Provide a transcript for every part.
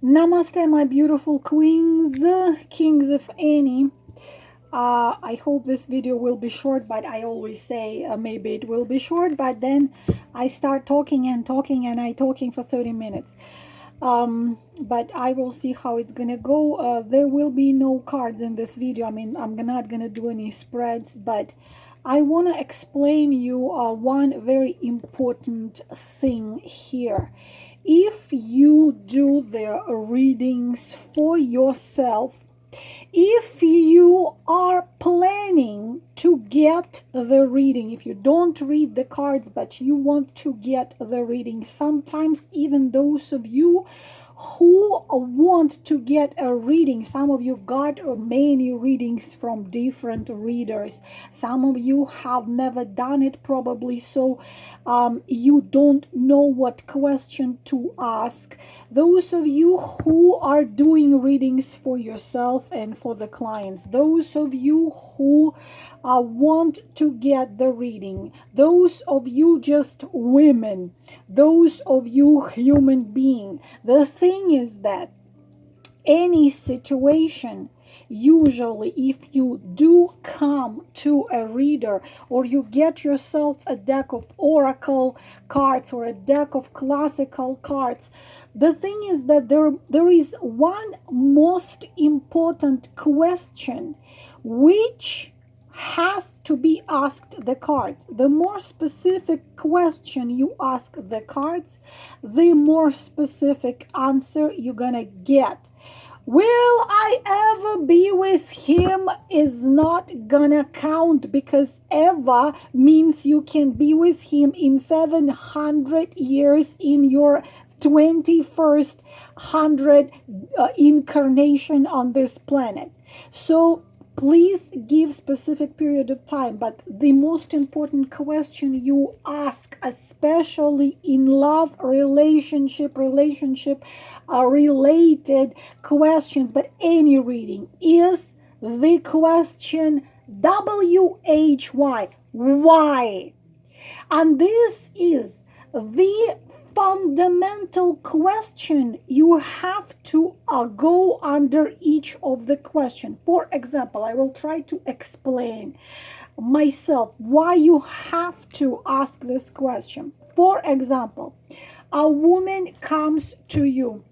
Namaste, my beautiful queens, kings of any. I hope this video will be short, but I always say maybe it will be short, but then I start talking and talking and I talking for 30 minutes. But I will see how it's gonna go. There will be no cards in this video. I mean, I'm not gonna do any spreads, but I want to explain you one very important thing here. If you do the readings for yourself, if you are planning to get the reading, if you don't read the cards but you want to get the reading, sometimes even those of you who want to get a reading, some of you got many readings from different readers, some of you have never done it probably, so you don't know what question to ask. Those of you who are doing readings for yourself and for the clients, those of you who want to get the reading, those of you just women, those of you human being, the thing is that any situation, usually if you do come to a reader or you get yourself a deck of oracle cards or a deck of classical cards, the thing is that there is one most important question which has to be asked the cards. The more specific question you ask the cards, the more specific answer you're gonna get. Will I ever be with him is not gonna count, because ever means you can be with him in 700 years in your 21st hundred incarnation on this planet. So please give specific period of time, but the most important question you ask, especially in love, relationship related questions, but any reading, is the question WHY, why? And this is the fundamental question you have to go under each of the question. For example, I will try to explain myself why you have to ask this question. For example, a woman comes to you,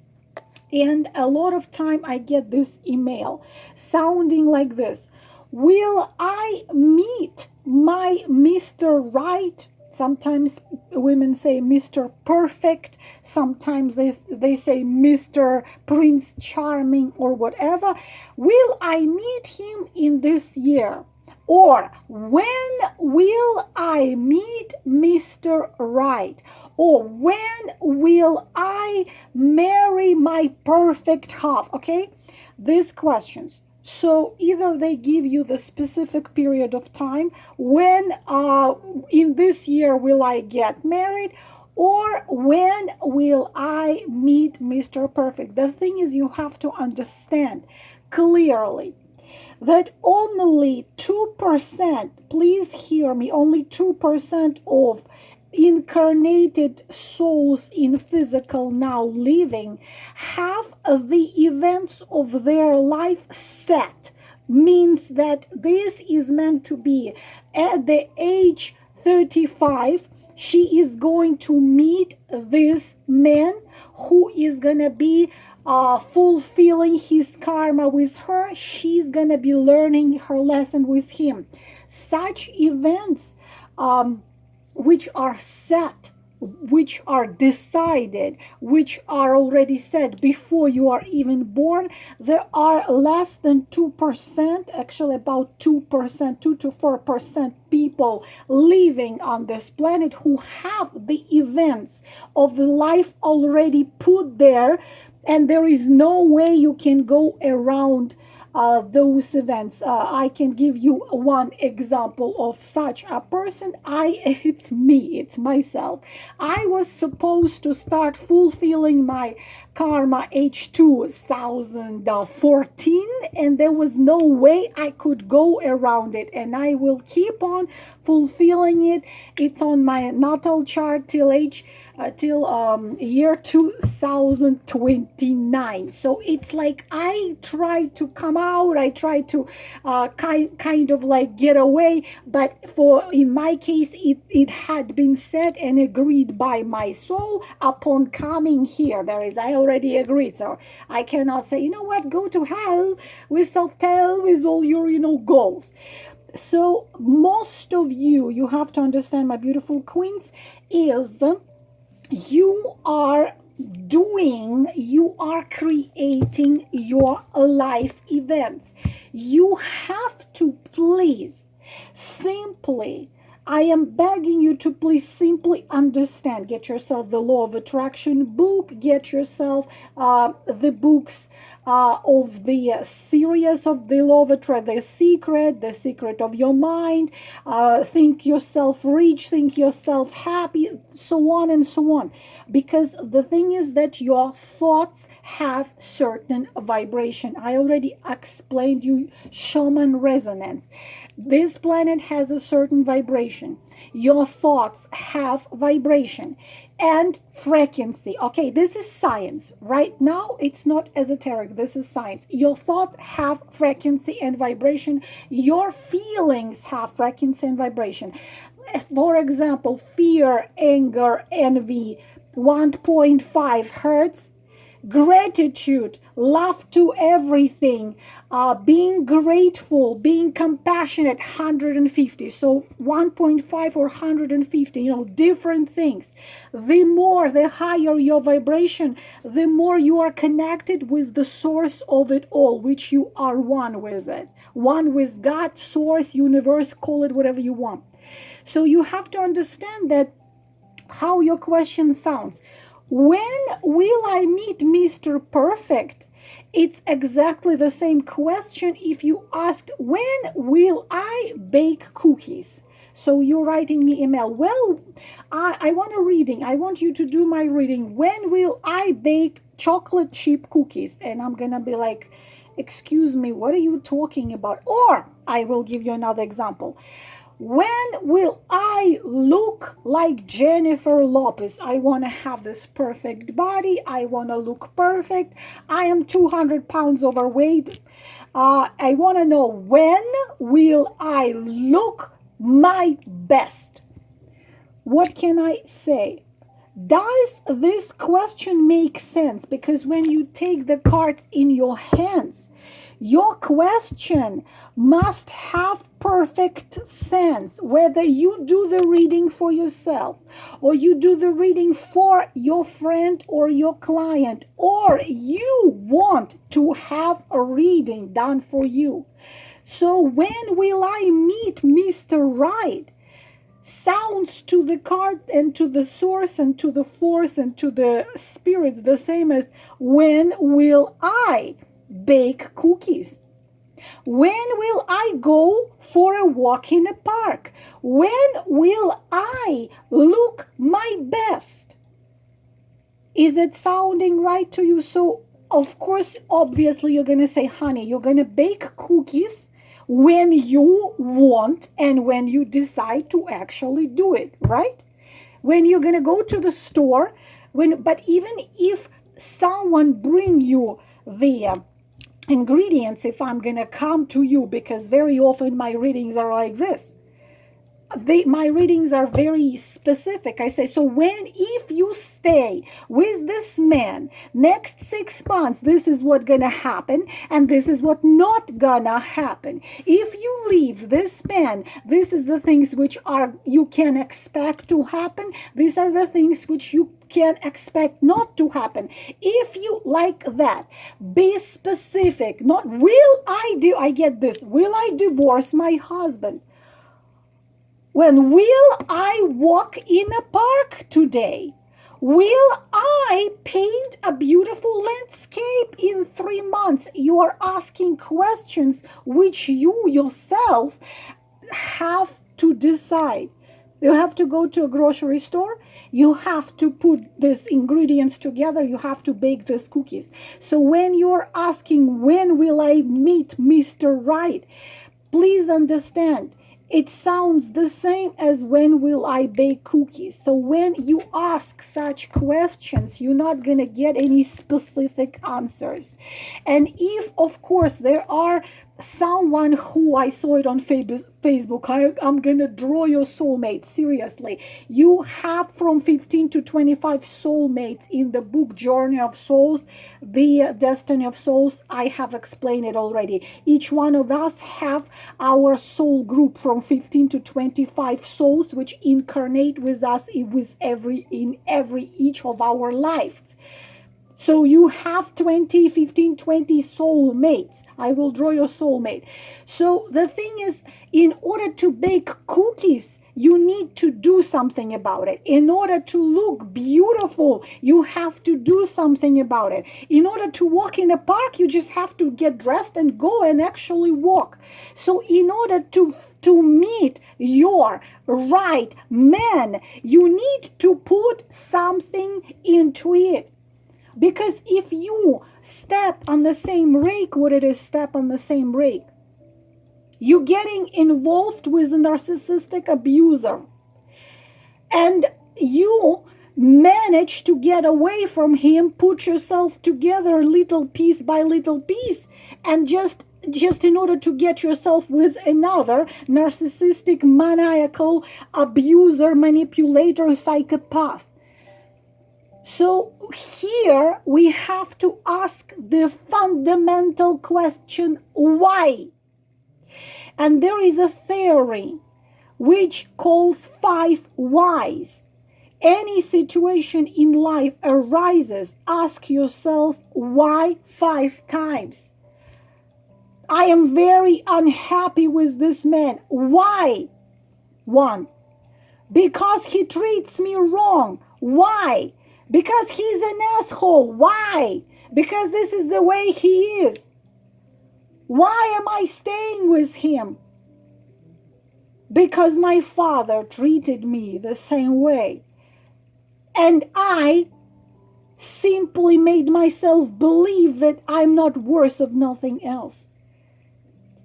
and a lot of time I get this email sounding like this: will I meet my Mr. Right? Sometimes women say Mr. Perfect. Sometimes they say Mr. Prince Charming or whatever. Will I meet him in this year? Or when will I meet Mr. Right? Or when will I marry my perfect half? Okay, these questions. So either they give you the specific period of time, when in this year will I get married, or when will I meet Mr. Perfect. The thing is, you have to understand clearly that only 2%, please hear me, only 2% of incarnated souls in physical now living have the events of their life set. Means that this is meant to be at the age 35, she is going to meet this man who is gonna be fulfilling his karma with her. She's gonna be learning her lesson with him. Such events which are set, which are decided, which are already said before you are even born, there are less than 2%, actually about 2%, 2 to 4% people living on this planet who have the events of life already put there, and there is no way you can go around those events. I can give you one example of such a person. It's me, it's myself. I was supposed to start fulfilling my karma age 2014, and there was no way I could go around it, and I will keep on fulfilling it. It's on my natal chart till age till year 2029. So it's like I try to come out, I try to kind of like get away, but for in my case it had been said and agreed by my soul upon coming here. There is, I already agreed, so I cannot say, you know what, go to hell with self-tell with all your, goals. So most of you have to understand, my beautiful queens, is you are creating your life events. You have to please simply, I am begging you to please simply understand. Get yourself the Law of Attraction book. Get yourself the books of the series of the Law of Attraction, the secret of your mind, think yourself rich, think yourself happy, so on and so on. Because the thing is that your thoughts have certain vibration. I already explained you Schumann resonance. This planet has a certain vibration. Your thoughts have vibration and frequency. Okay, this is science. Right now, it's not esoteric. This is science. Your thoughts have frequency and vibration. Your feelings have frequency and vibration. For example, fear, anger, envy, 1.5 hertz. Gratitude, love to everything, being grateful, being compassionate, 150. So 1.5 or 150, different things. The higher your vibration, the more you are connected with the source of it all, which you are one with it. One with God, source, universe, call it whatever you want. So you have to understand that how your question sounds. When will I meet Mr. Perfect? It's exactly the same question if you asked, when will I bake cookies? So you're writing me email. Well, I want a reading. I want you to do my reading. When will I bake chocolate chip cookies? And I'm going to be like, excuse me, what are you talking about? Or I will give you another example. When will I look like Jennifer Lopez? I want to have this perfect body. I want to look perfect. I am 200 pounds overweight. I want to know, when will I look my best? What can I say? Does this question make sense? Because when you take the cards in your hands, your question must have perfect sense, whether you do the reading for yourself, or you do the reading for your friend or your client, or you want to have a reading done for you. So when will I meet Mr. Right? Sounds to the card and to the source and to the force and to the spirits the same as, when will I bake cookies? When will I go for a walk in a park? When will I look my best? Is it sounding right to you? So, of course, obviously, you're going to say, honey, you're going to bake cookies when you want and when you decide to actually do it, right? When you're going to go to the store, but even if someone bring you the ingredients, if I'm going to come to you, because very often my readings are like this. My readings are very specific. I say, so if you stay with this man next 6 months, this is what's gonna happen, and this is what not gonna happen. If you leave this man, this is the things which you can expect to happen. These are the things which you can expect not to happen. If you like that, be specific. Not I get this. Will I divorce my husband? When will I walk in a park today? Will I paint a beautiful landscape in 3 months? You are asking questions which you yourself have to decide. You have to go to a grocery store. You have to put these ingredients together. You have to bake these cookies. So when you're asking, when will I meet Mr. Right? Please understand, it sounds the same as when will I bake cookies. So when you ask such questions, you're not going to get any specific answers. And if, of course, there are someone who I saw it on Facebook, I'm going to draw your soulmate. Seriously. You have from 15 to 25 soulmates in the book Journey of Souls, the Destiny of Souls. I have explained it already. Each one of us have our soul group from 15 to 25 souls which incarnate with us in each of our lives. So you have 20, 15, 20 soulmates. I will draw your soulmate. So the thing is, in order to bake cookies, you need to do something about it. In order to look beautiful, you have to do something about it. In order to walk in a park, you just have to get dressed and go and actually walk. So in order to meet your right man, you need to put something into it. Because if you step on the same rake, what it is step on the same rake? You're getting involved with a narcissistic abuser. And you manage to get away from him, put yourself together little piece by little piece, and just in order to get yourself with another narcissistic, maniacal abuser, manipulator, psychopath. So here we have to ask the fundamental question, why? And there is a theory which calls 5 whys. Any situation in life arises, ask yourself why 5 times. I am very unhappy with this man. Why? 1. Because he treats me wrong. Why? Because he's an asshole. Why? Because this is the way he is. Why am I staying with him? Because my father treated me the same way. And I simply made myself believe that I'm not worth of nothing else.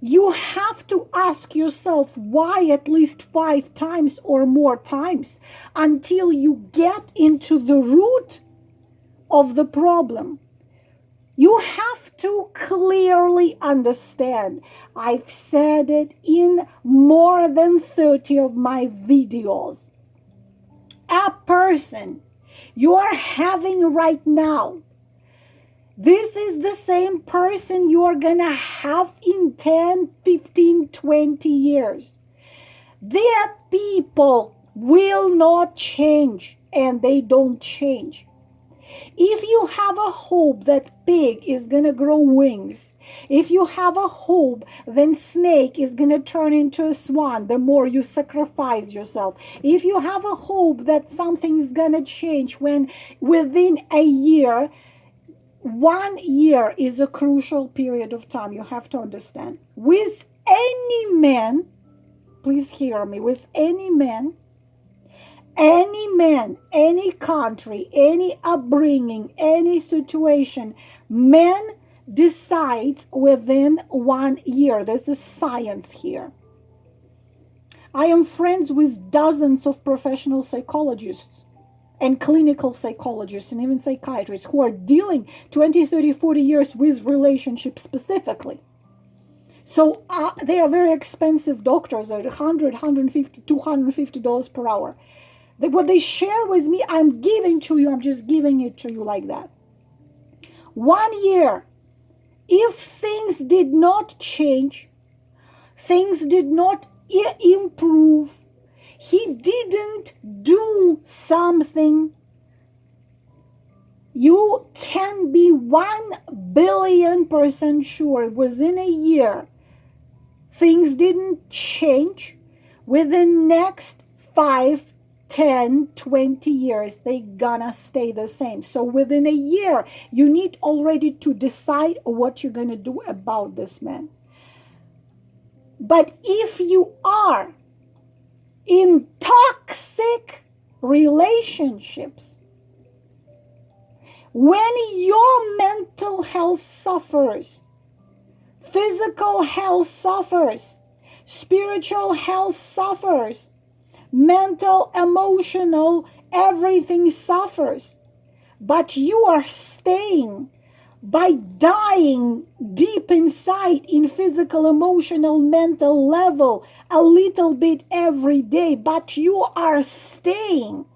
You have to ask yourself why at least 5 times or more times until you get into the root of the problem. You have to clearly understand. I've said it in more than 30 of my videos. A person you are having right now, this is the same person you are going to have in 10, 15, 20 years. That people will not change, and they don't change. If you have a hope that pig is going to grow wings, if you have a hope then snake is going to turn into a swan the more you sacrifice yourself, if you have a hope that something is going to change when within a year, 1 year is a crucial period of time, you have to understand. With any man, please hear me, with any man, any country, any upbringing, any situation, man decides within 1 year. This is science here. I am friends with dozens of professional psychologists and clinical psychologists and even psychiatrists who are dealing 20, 30, 40 years with relationships specifically. So they are very expensive doctors at $100, $150, $250 per hour. What they share with me, I'm giving to you. I'm just giving it to you like that. 1 year, if things did not change, things did not improve, he didn't do something, you can be 1,000,000,000% sure within a year, things didn't change. Within next 5, 10, 20 years, they gonna stay the same. So within a year, you need already to decide what you're gonna do about this man. But if you are in toxic relationships, when your mental health suffers, physical health suffers, Spiritual health suffers. Mental, emotional, everything suffers. But you are staying by dying deep inside in physical, emotional, mental level a little bit every day, but you are staying.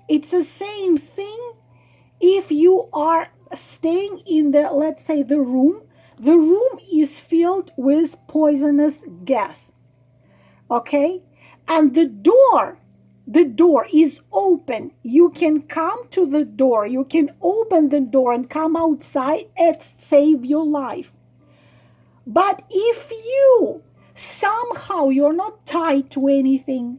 It's the same thing if you are staying in the, let's say, the room is filled with poisonous gas, okay? And the door is open. You can come to the door, you can open the door and come outside and save your life. But if you somehow, you're not tied to anything,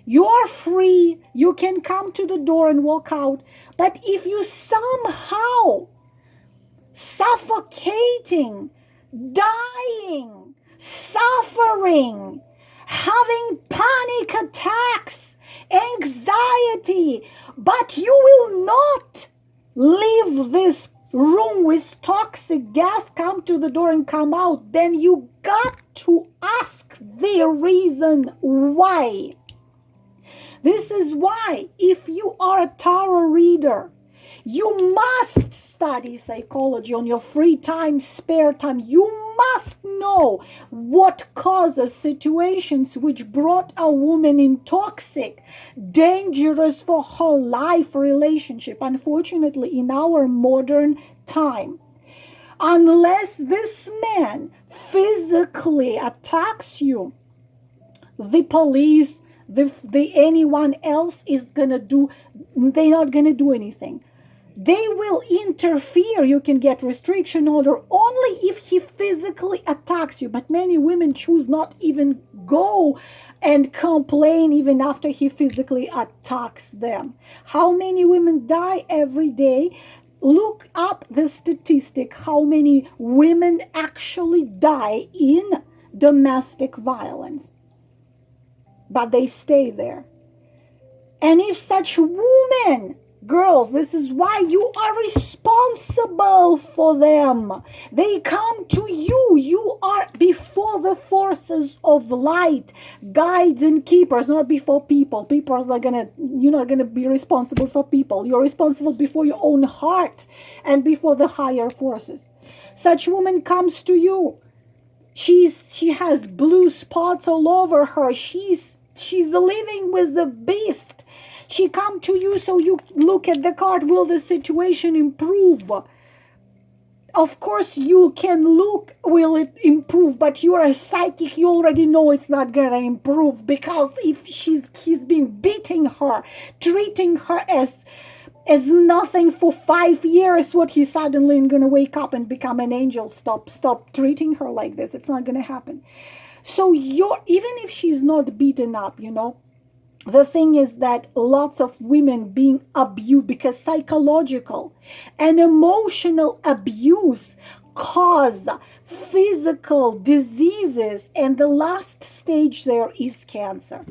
you are free, you can come to the door and walk out. But if you somehow suffocating, dying, suffering, having panic attacks, anxiety, but you will not leave this room with toxic gas, come to the door and come out, then you got to ask the reason why. This is why, if you are a tarot reader, you must study psychology on your free time, spare time. You must know what causes situations which brought a woman in toxic, dangerous for her life relationship. Unfortunately, in our modern time, unless this man physically attacks you, the police, the anyone else is gonna do, they're not gonna do anything. They will interfere. You can get restriction order only if he physically attacks you. But many women choose not even go and complain even after he physically attacks them. How many women die every day? Look up the statistic, how many women actually die in domestic violence. But they stay there. And if such women, girls, this is why you are responsible for them. They come to you. You are before the forces of light, guides and keepers, not before people. People are you're not gonna be responsible for people. You're responsible before your own heart and before the higher forces. Such woman comes to you. She has blue spots all over her. She's living with the beast. She come to you, so you look at the card. Will the situation improve? Of course you can look, will it improve? But you're a psychic, you already know it's not gonna improve, because if he's been beating her, treating her as nothing for 5 years, what he's suddenly gonna wake up and become an angel? Stop treating her like this. It's not gonna happen. So even if she's not beaten up, the thing is that lots of women being abused, because psychological and emotional abuse cause physical diseases, and the last stage there is cancer.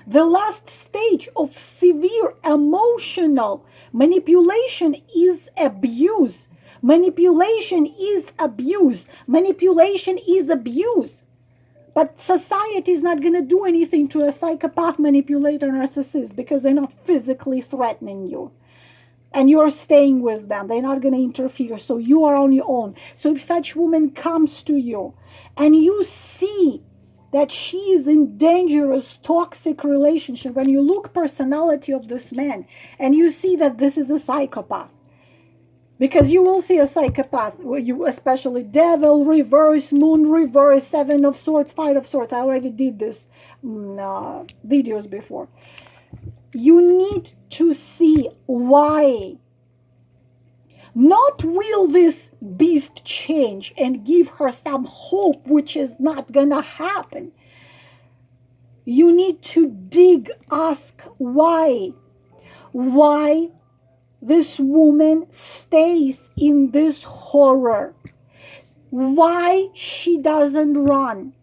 The last stage of severe emotional manipulation is abuse. Manipulation is abuse. Manipulation is abuse. But society is not going to do anything to a psychopath, manipulator, narcissist, because they're not physically threatening you. And you're staying with them. They're not going to interfere. So you are on your own. So if such woman comes to you and you see that she is in dangerous, toxic relationship, when you look personality of this man and you see that this is a psychopath, because you will see a psychopath, especially devil, reverse, moon, reverse, 7 of swords, 5 of swords. I already did this videos before. You need to see why. Not will this beast change and give her some hope, which is not gonna happen. You need to ask why. Why this woman stays in this horror. Why she doesn't run.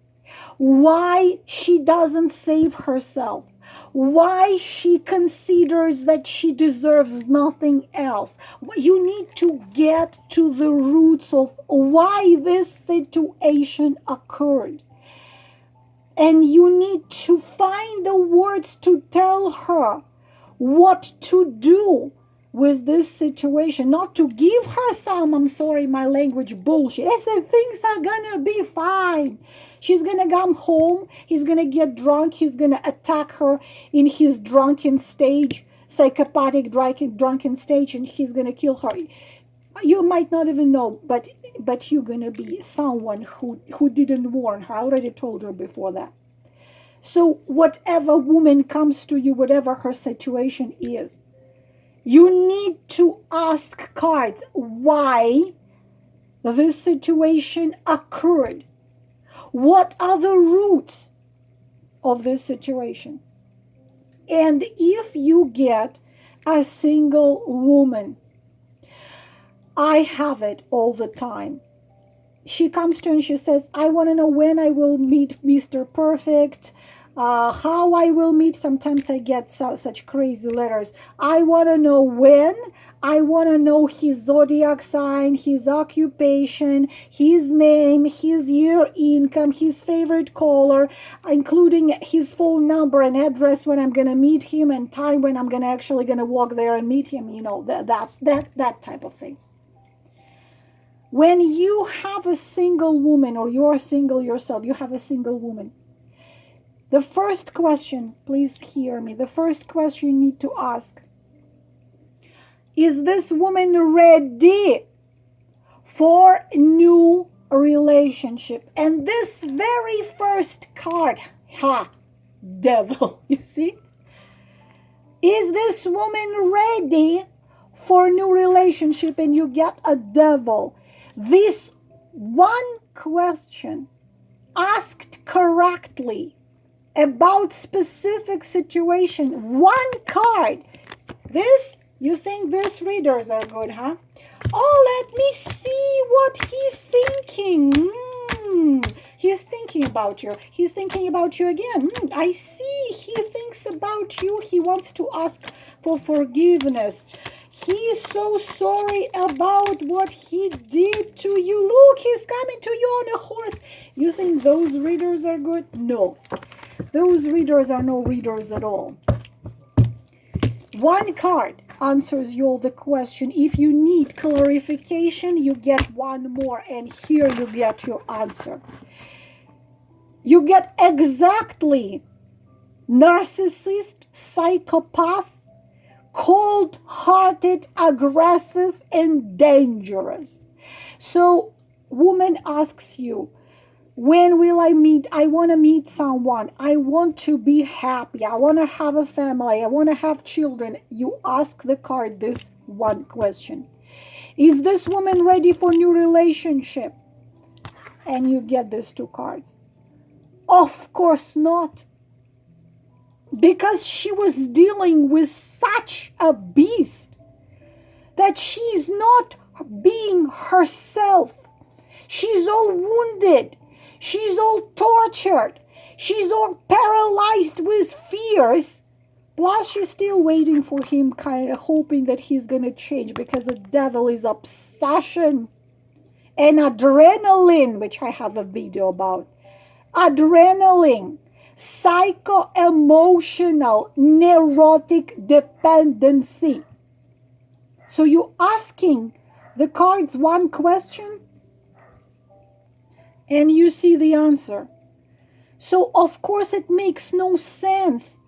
Why she doesn't save herself. Why she considers that she deserves nothing else. You need to get to the roots of why this situation occurred. And you need to find the words to tell her what to do with this situation, not to give her some, I'm sorry, my language, bullshit. I said things are gonna be fine. She's gonna come home, he's gonna get drunk, he's gonna attack her in his drunken stage, psychopathic drunken stage, and he's gonna kill her. You might not even know, but you're gonna be someone who didn't warn her. I already told her before that. So whatever woman comes to you, whatever her situation is, you need to ask cards why this situation occurred. What are the roots of this situation? And if you get a single woman, I have it all the time. She comes to and she says, I want to know when I will meet Mr. Perfect, how I will meet. Sometimes I get such crazy letters. I want to know when. I want to know his zodiac sign, his occupation, his name, his year income, his favorite color, including his phone number and address when I'm going to meet him and time when I'm actually going to walk there and meet him, that type of things. When you have a single woman, or you're single yourself, you have a single woman, the first question, please hear me, the first question you need to ask, is this woman ready for new relationship? And this very first card, devil, you see? Is this woman ready for new relationship? And you get a devil. This one question asked correctly about specific situation, one card. You think these readers are good, huh? Oh, let me see what he's thinking. He's thinking about you. He's thinking about you again. I see. He thinks about you. He wants to ask for forgiveness. He's so sorry about what he did to you. Look, he's coming to you on a horse. You think those readers are good? No. Those readers are no readers at all. One card answers you all the question. If you need clarification, you get one more, and here you get your answer. You get exactly narcissist, psychopath, cold-hearted, aggressive, and dangerous. So, woman asks you, when will I meet? I want to meet someone. I want to be happy. I want to have a family. I want to have children. You ask the card this one question. Is this woman ready for new relationship? And you get these two cards. Of course not. Because she was dealing with such a beast that she's not being herself. She's all wounded. She's all tortured. She's all paralyzed with fears. Plus, she's still waiting for him, kind of hoping that he's going to change, because the devil is obsession and adrenaline, which I have a video about. Adrenaline, psycho-emotional, neurotic dependency. So you're asking the cards one question, and you see the answer. So, of course, it makes no sense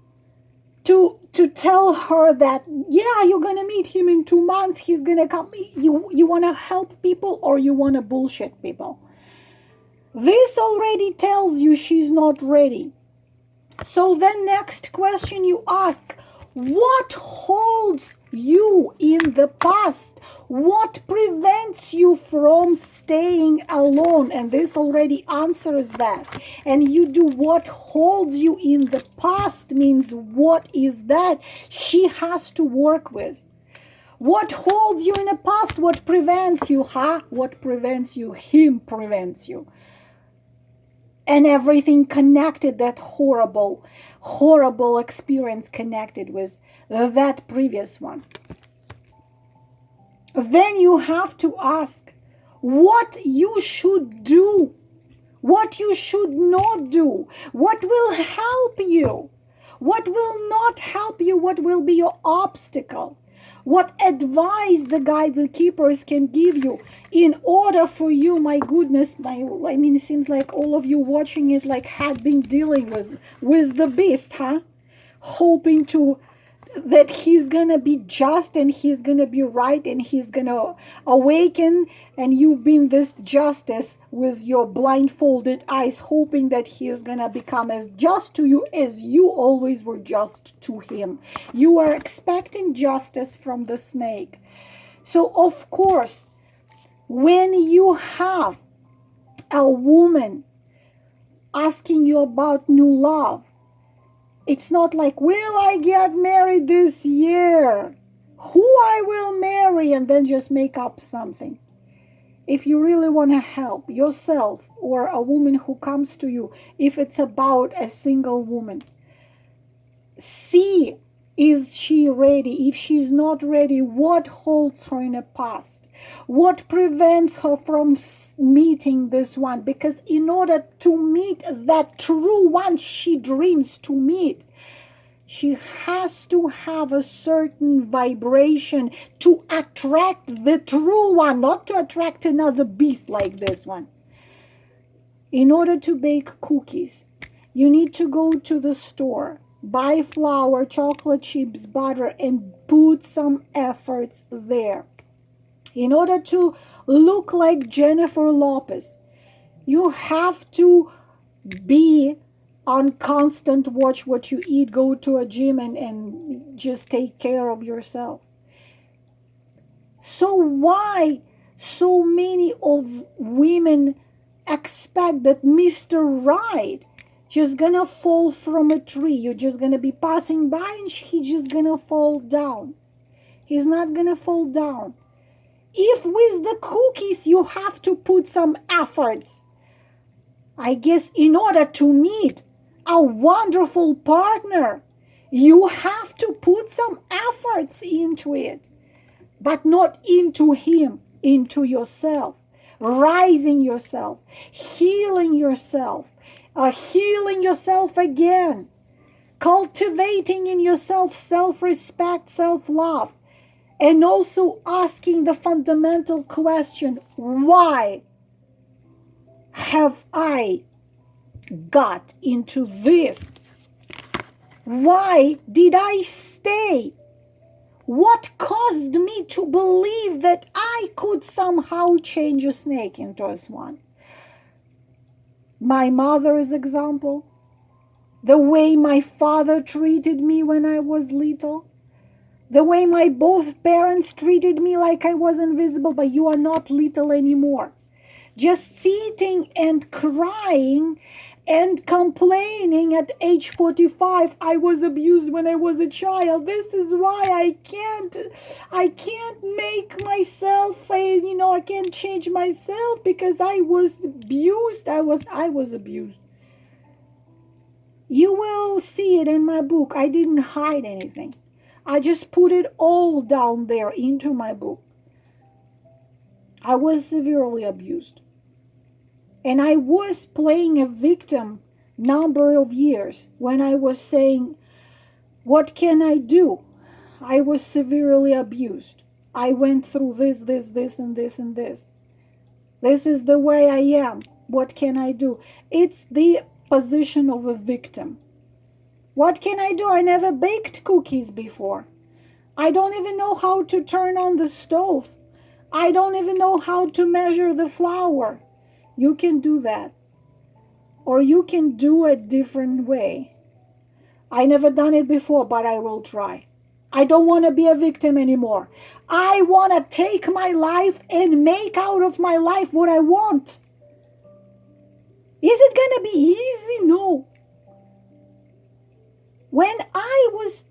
to tell her that, yeah, you're going to meet him in 2 months. He's going to come. You want to help people, or you want to bullshit people? This already tells you she's not ready. So then next question you ask, what holds you in the past? What prevents you from staying alone? And this already answers that. And you do what holds you in the past means what is that she has to work with. What holds you in the past? What prevents you? What prevents you? Him prevents you. And everything connected, that horrible experience connected with that previous one. Then you have to ask what you should do what you should not do, what will help you, what will not help you, what will be your obstacle, what advice the guides and keepers can give you in order for you, my goodness, I mean, it seems like all of you watching it like had been dealing with the beast, huh? Hoping to that he's gonna be just and he's gonna be right and he's gonna awaken, and you've been this justice with your blindfolded eyes, hoping that he's gonna become as just to you as you always were just to him. You are expecting justice from the snake. So of course, when you have a woman asking you about new love, it's not like, will I get married this year? Who I will marry? And then just make up something. If you really want to help yourself or a woman who comes to you, if it's about a single woman, see, is she ready? If she's not ready, what holds her in the past? What prevents her from meeting this one? Because in order to meet that true one she dreams to meet, she has to have a certain vibration to attract the true one, not to attract another beast like this one. In order to bake cookies, you need to go to the store, buy flour, chocolate chips, butter, and put some efforts there. In order to look like Jennifer Lopez, you have to be on constant watch what you eat, go to a gym, and just take care of yourself. So why so many of women expect that Mr. Right just gonna fall from a tree? You're just gonna be passing by and he's just gonna fall down. He's not gonna fall down. If with the cookies you have to put some efforts, I guess in order to meet a wonderful partner, you have to put some efforts into it, but not into him, into yourself, rising yourself, healing yourself again, cultivating in yourself self-respect, self-love, and also asking the fundamental question, why have I got into this? Why did I stay? What caused me to believe that I could somehow change a snake into a swan? My mother's example, the way my father treated me when I was little, the way my both parents treated me like I was invisible, but you are not little anymore. Just sitting and crying and complaining at age 45, I was abused when I was a child. This is why I can't make myself, I can't change myself because I was abused. I was abused. You will see it in my book. I didn't hide anything. I just put it all down there into my book. I was severely abused. And I was playing a victim number of years when I was saying, what can I do? I was severely abused. I went through this, and this, and this. This is the way I am. What can I do? It's the position of a victim. What can I do? I never baked cookies before. I don't even know how to turn on the stove. I don't even know how to measure the flour. You can do that. Or you can do it a different way. I never done it before, but I will try. I don't want to be a victim anymore. I want to take my life and make out of my life what I want. Is it going to be easy? No. When I was,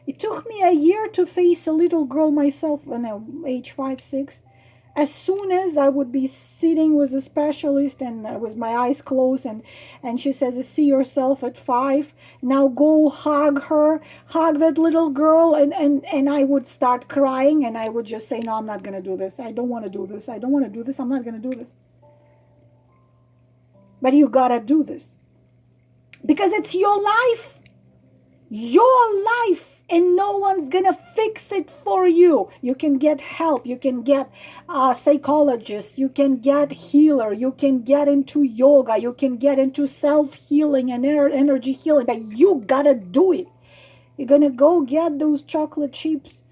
it took me a year to face a little girl myself when I was age 5, 6. As soon as I would be sitting with a specialist and with my eyes closed and she says, see yourself at 5, now go hug her, hug that little girl, and I would start crying and I would just say, no, I'm not going to do this. I don't want to do this. I don't want to do this. I'm not going to do this. But you gotta do this because it's your life. Your life, and no one's gonna fix it for you. You can get help, you can get a psychologist, you can get healer, you can get into yoga, you can get into self-healing and energy healing, but you gotta do it. You're gonna go get those chocolate chips,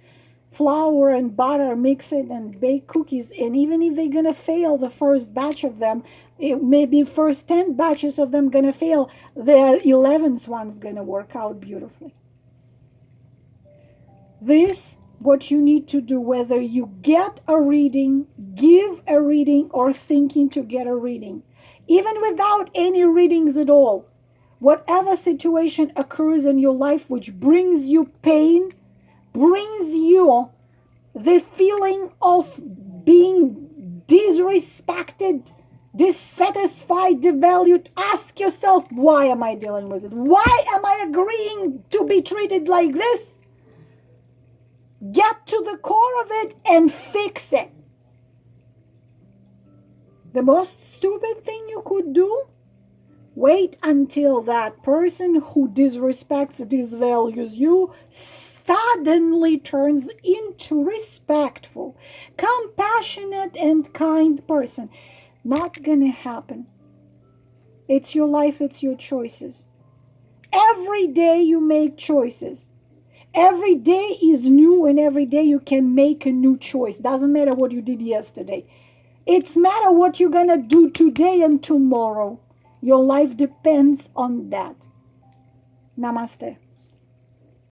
flour and butter, mix it and bake cookies, and even if they're gonna fail the first batch of them, it maybe first 10 batches of them gonna fail, the 11th one's gonna work out beautifully. This what you need to do, whether you get a reading, give a reading, or thinking to get a reading, even without any readings at all. Whatever situation occurs in your life which brings you pain, brings you the feeling of being disrespected, dissatisfied, devalued, ask yourself, why am I dealing with it? Why am I agreeing to be treated like this? Get to the core of it and fix it. The most stupid thing you could do, wait until that person who disrespects, disvalues you suddenly turns into respectful, compassionate, and kind person. Not gonna happen. It's your life, it's your choices. Every day you make choices. Every day is new, and every day you can make a new choice. Doesn't matter what you did yesterday. It's matter what you're gonna do today and tomorrow. Your life depends on that. Namaste.